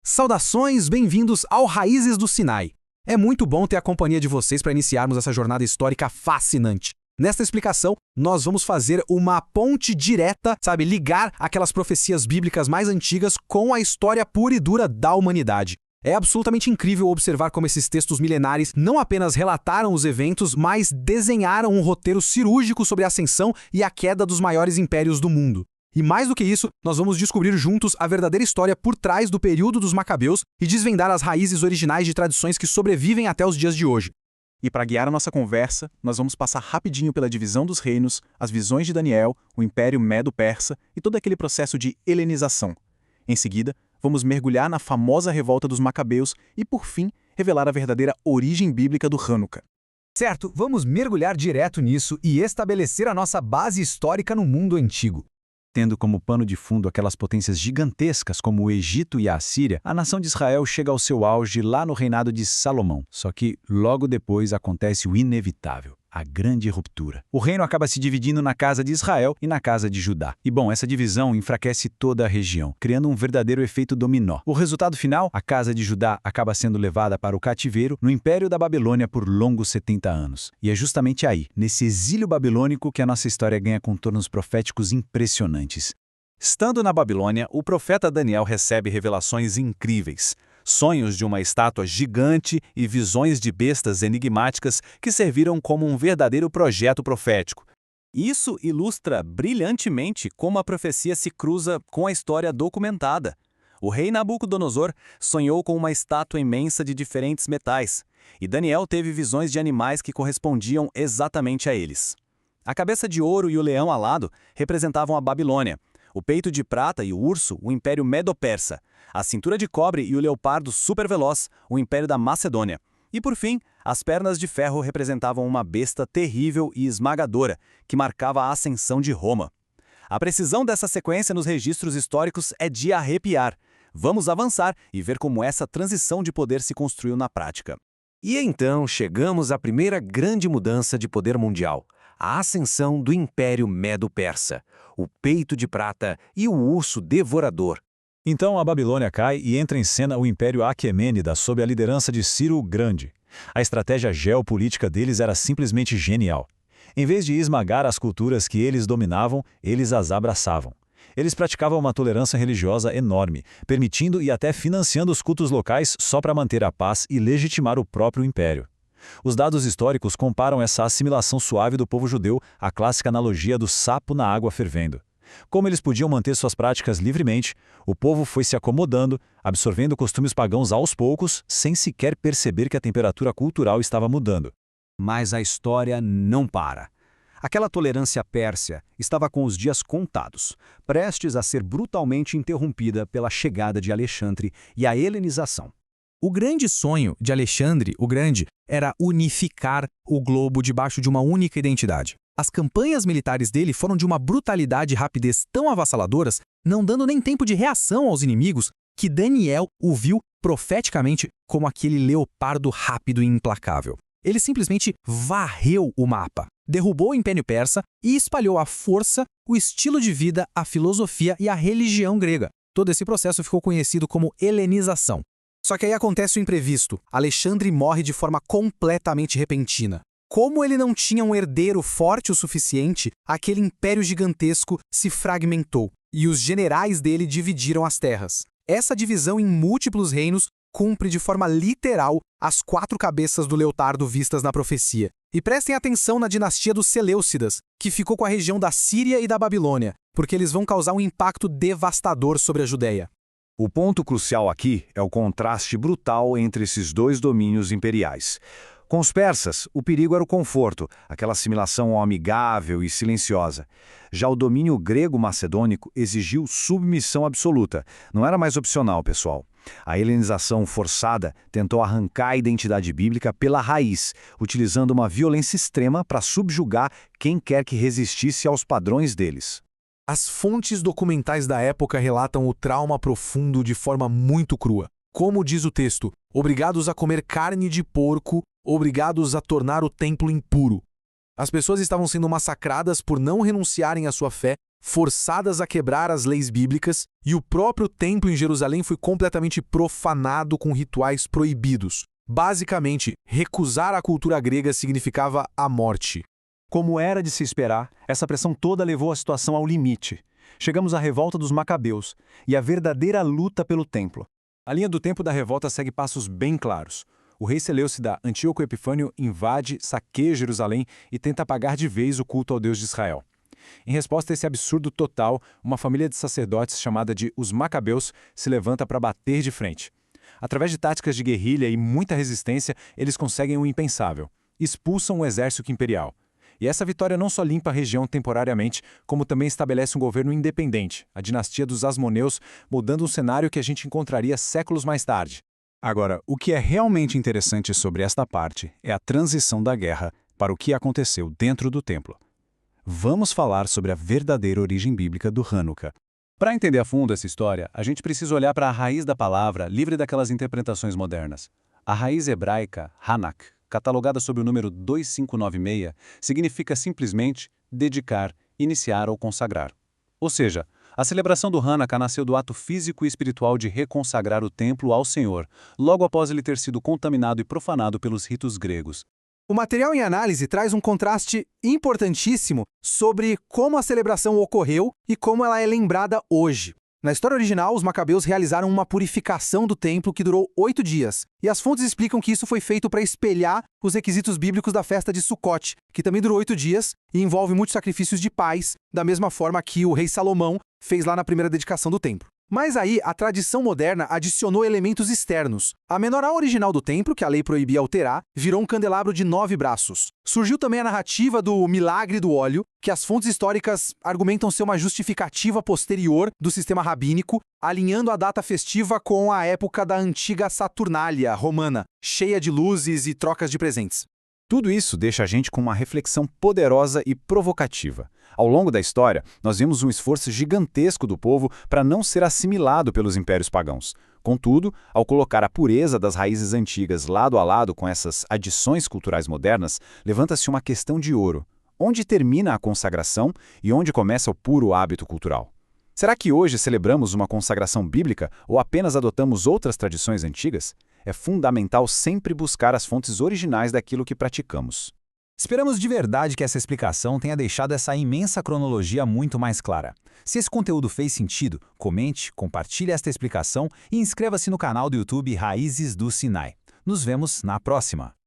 Saudações, bem-vindos ao Raízes do Sinai. É muito bom ter a companhia de vocês para iniciarmos essa jornada histórica fascinante. Nesta explicação, nós vamos fazer uma ponte direta, ligar aquelas profecias bíblicas mais antigas com a história pura e dura da humanidade. É absolutamente incrível observar como esses textos milenares não apenas relataram os eventos, mas desenharam um roteiro cirúrgico sobre a ascensão e a queda dos maiores impérios do mundo. E mais do que isso, nós vamos descobrir juntos a verdadeira história por trás do período dos Macabeus e desvendar as raízes originais de tradições que sobrevivem até os dias de hoje. E para guiar a nossa conversa, nós vamos passar rapidinho pela divisão dos reinos, as visões de Daniel, o Império Medo-Persa e todo aquele processo de helenização. Em seguida, vamos mergulhar na famosa revolta dos Macabeus e, por fim, revelar a verdadeira origem bíblica do Hanukkah. Certo, vamos mergulhar direto nisso e estabelecer a nossa base histórica no mundo antigo. Tendo como pano de fundo aquelas potências gigantescas como o Egito e a Assíria, a nação de Israel chega ao seu auge lá no reinado de Salomão. Só que logo depois acontece o inevitável, a grande ruptura. O reino acaba se dividindo na casa de Israel e na casa de Judá. E essa divisão enfraquece toda a região, criando um verdadeiro efeito dominó. O resultado final, a casa de Judá acaba sendo levada para o cativeiro no Império da Babilônia por longos 70 anos. E é justamente aí, nesse exílio babilônico, que a nossa história ganha contornos proféticos impressionantes. Estando na Babilônia, o profeta Daniel recebe revelações incríveis. Sonhos de uma estátua gigante e visões de bestas enigmáticas que serviram como um verdadeiro projeto profético. Isso ilustra brilhantemente como a profecia se cruza com a história documentada. O rei Nabucodonosor sonhou com uma estátua imensa de diferentes metais, e Daniel teve visões de animais que correspondiam exatamente a eles. A cabeça de ouro e o leão alado representavam a Babilônia, o peito de prata e o urso, o Império Medo-Persa, a cintura de cobre e o leopardo superveloz, o Império da Macedônia. E por fim, as pernas de ferro representavam uma besta terrível e esmagadora, que marcava a ascensão de Roma. A precisão dessa sequência nos registros históricos é de arrepiar. Vamos avançar e ver como essa transição de poder se construiu na prática. E então chegamos à primeira grande mudança de poder mundial, a ascensão do Império Medo-Persa, o peito de prata e o urso devorador. Então a Babilônia cai e entra em cena o Império Aquemênida sob a liderança de Ciro o Grande. A estratégia geopolítica deles era simplesmente genial. Em vez de esmagar as culturas que eles dominavam, eles as abraçavam. Eles praticavam uma tolerância religiosa enorme, permitindo e até financiando os cultos locais só para manter a paz e legitimar o próprio império. Os dados históricos comparam essa assimilação suave do povo judeu à clássica analogia do sapo na água fervendo. Como eles podiam manter suas práticas livremente, o povo foi se acomodando, absorvendo costumes pagãos aos poucos, sem sequer perceber que a temperatura cultural estava mudando. Mas a história não para. Aquela tolerância pérsia estava com os dias contados, prestes a ser brutalmente interrompida pela chegada de Alexandre e a helenização. O grande sonho de Alexandre o Grande era unificar o globo debaixo de uma única identidade. As campanhas militares dele foram de uma brutalidade e rapidez tão avassaladoras, não dando nem tempo de reação aos inimigos, que Daniel o viu profeticamente como aquele leopardo rápido e implacável. Ele simplesmente varreu o mapa, derrubou o Império Persa e espalhou a força, o estilo de vida, a filosofia e a religião grega. Todo esse processo ficou conhecido como helenização. Só que aí acontece o imprevisto. Alexandre morre de forma completamente repentina. Como ele não tinha um herdeiro forte o suficiente, aquele império gigantesco se fragmentou e os generais dele dividiram as terras. Essa divisão em múltiplos reinos cumpre de forma literal as 4 cabeças do leopardo vistas na profecia. E prestem atenção na dinastia dos Seleucidas, que ficou com a região da Síria e da Babilônia, porque eles vão causar um impacto devastador sobre a Judéia. O ponto crucial aqui é o contraste brutal entre esses dois domínios imperiais. Com os persas, o perigo era o conforto, aquela assimilação amigável e silenciosa. Já o domínio grego-macedônico exigiu submissão absoluta. Não era mais opcional, pessoal. A helenização forçada tentou arrancar a identidade bíblica pela raiz, utilizando uma violência extrema para subjugar quem quer que resistisse aos padrões deles. As fontes documentais da época relatam o trauma profundo de forma muito crua. Como diz o texto, obrigados a comer carne de porco, obrigados a tornar o templo impuro. As pessoas estavam sendo massacradas por não renunciarem à sua fé forçadas a quebrar as leis bíblicas, e o próprio templo em Jerusalém foi completamente profanado com rituais proibidos. Basicamente, recusar a cultura grega significava a morte. Como era de se esperar, essa pressão toda levou a situação ao limite. Chegamos à revolta dos Macabeus e à verdadeira luta pelo templo. A linha do tempo da revolta segue passos bem claros. O rei Seleucida Antíoco Epifânio invade, saqueia Jerusalém e tenta apagar de vez o culto ao Deus de Israel. Em resposta a esse absurdo total, uma família de sacerdotes chamada de os Macabeus se levanta para bater de frente. Através de táticas de guerrilha e muita resistência, eles conseguem o impensável. Expulsam o exército imperial. E essa vitória não só limpa a região temporariamente, como também estabelece um governo independente, a dinastia dos Asmoneus, mudando um cenário que a gente encontraria séculos mais tarde. Agora, o que é realmente interessante sobre esta parte é a transição da guerra para o que aconteceu dentro do templo. Vamos falar sobre a verdadeira origem bíblica do Hanukkah. Para entender a fundo essa história, a gente precisa olhar para a raiz da palavra, livre daquelas interpretações modernas. A raiz hebraica, Hanak, catalogada sob o número 2596, significa simplesmente dedicar, iniciar ou consagrar. Ou seja, a celebração do Hanukkah nasceu do ato físico e espiritual de reconsagrar o templo ao Senhor, logo após ele ter sido contaminado e profanado pelos ritos gregos. O material em análise traz um contraste importantíssimo sobre como a celebração ocorreu e como ela é lembrada hoje. Na história original, os Macabeus realizaram uma purificação do templo que durou 8 dias, e as fontes explicam que isso foi feito para espelhar os requisitos bíblicos da festa de Sucote, que também durou 8 dias e envolve muitos sacrifícios de paz, da mesma forma que o rei Salomão fez lá na primeira dedicação do templo. Mas aí, a tradição moderna adicionou elementos externos. A menorá original do templo, que a lei proibia alterar, virou um candelabro de 9 braços. Surgiu também a narrativa do milagre do óleo, que as fontes históricas argumentam ser uma justificativa posterior do sistema rabínico, alinhando a data festiva com a época da antiga Saturnália romana, cheia de luzes e trocas de presentes. Tudo isso deixa a gente com uma reflexão poderosa e provocativa. Ao longo da história, nós vimos um esforço gigantesco do povo para não ser assimilado pelos impérios pagãos. Contudo, ao colocar a pureza das raízes antigas lado a lado com essas adições culturais modernas, levanta-se uma questão de ouro. Onde termina a consagração e onde começa o puro hábito cultural? Será que hoje celebramos uma consagração bíblica ou apenas adotamos outras tradições antigas? É fundamental sempre buscar as fontes originais daquilo que praticamos. Esperamos de verdade que essa explicação tenha deixado essa imensa cronologia muito mais clara. Se esse conteúdo fez sentido, comente, compartilhe esta explicação e inscreva-se no canal do YouTube Raízes do Sinai. Nos vemos na próxima!